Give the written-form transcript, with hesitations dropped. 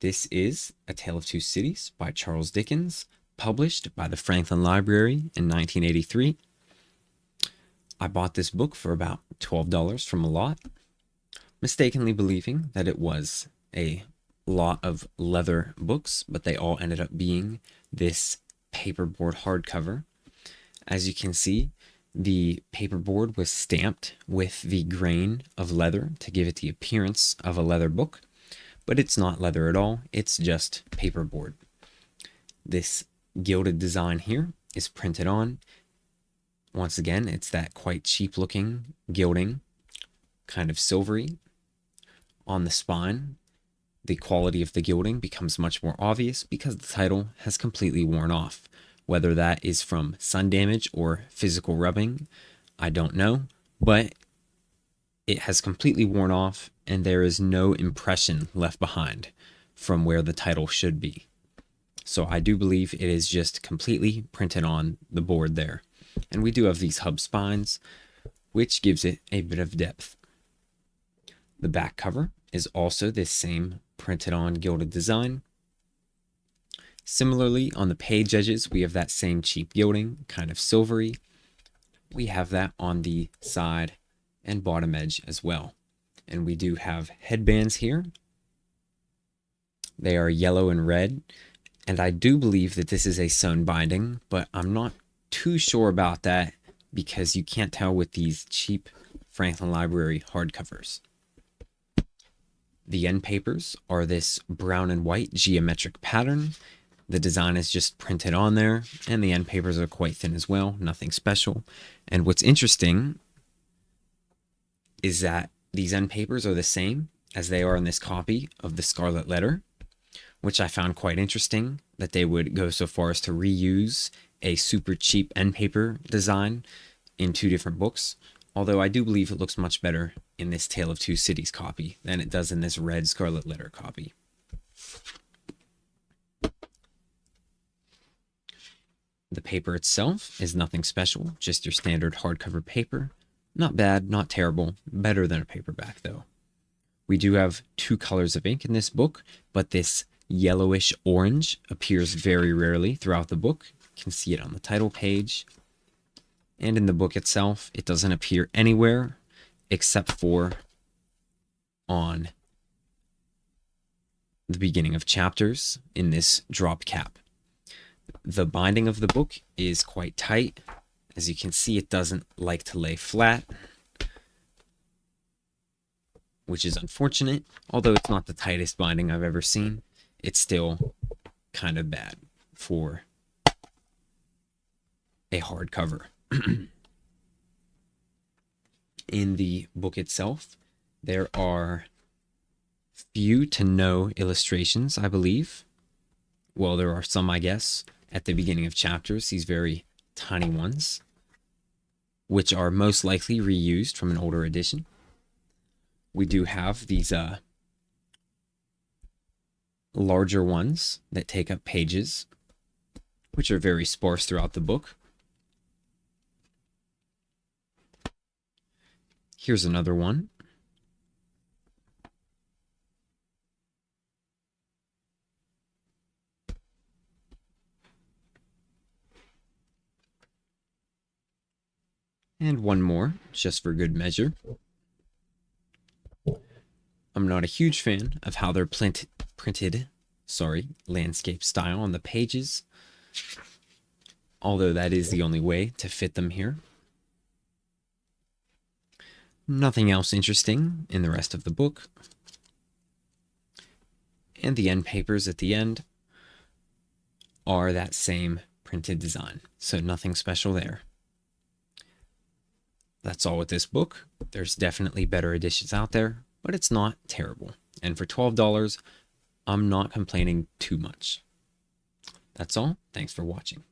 This is A Tale of Two Cities by Charles Dickens, published by the Franklin Library in 1983. I bought this book for about $12 from a lot, mistakenly believing that it was a lot of leather books, but they all ended up being this paperboard hardcover. As you can see, the paperboard was stamped with the grain of leather to give it the appearance of a leather book, but it's not leather at all, it's just paperboard. This gilded design here is printed on. Once again, it's that quite cheap looking gilding, kind of silvery. On the spine, the quality of the gilding becomes much more obvious because the title has completely worn off. Whether that is from sun damage or physical rubbing, I don't know, but it has completely worn off and there is no impression left behind from where the title should be. So I do believe it is just completely printed on the board there. And we do have these hub spines, which gives it a bit of depth. The back cover is also this same printed on gilded design. Similarly, on the page edges, we have that same cheap gilding, kind of silvery. We have that on the side and bottom edge as well. And we do have headbands here. They are yellow and red, and I do believe that this is a sewn binding, but I'm not too sure about that because you can't tell with these cheap Franklin Library hardcovers. The end papers are this brown and white geometric pattern. The design is just printed on there, and the end papers are quite thin as well, nothing special. And what's interesting is that these end papers are the same as they are in this copy of the Scarlet Letter, which I found quite interesting, that they would go so far as to reuse a super cheap end paper design in two different books, although I do believe it looks much better in this Tale of Two Cities copy than it does in this red Scarlet Letter copy. The paper itself is nothing special, just your standard hardcover paper. Not bad, not terrible, better than a paperback though. We do have two colors of ink in this book, but this yellowish orange appears very rarely throughout the book. You can see it on the title page. And in the book itself, it doesn't appear anywhere except for on the beginning of chapters in this drop cap. The binding of the book is quite tight. As you can see, it doesn't like to lay flat, which is unfortunate. Although it's not the tightest binding I've ever seen, it's still kind of bad for a hardcover. In the book itself, there are few to no illustrations, I believe. Well, there are some, I guess, at the beginning of chapters, these very tiny ones, which are most likely reused from an older edition. We do have these larger ones that take up pages, which are very sparse throughout the book. Here's another one. And one more, just for good measure. I'm not a huge fan of how they're printed landscape style on the pages, although that is the only way to fit them here. Nothing else interesting in the rest of the book. And the end papers at the end are that same printed design, so nothing special there. That's all with this book. There's definitely better editions out there, but it's not terrible. And for $12, I'm not complaining too much. That's all. Thanks for watching.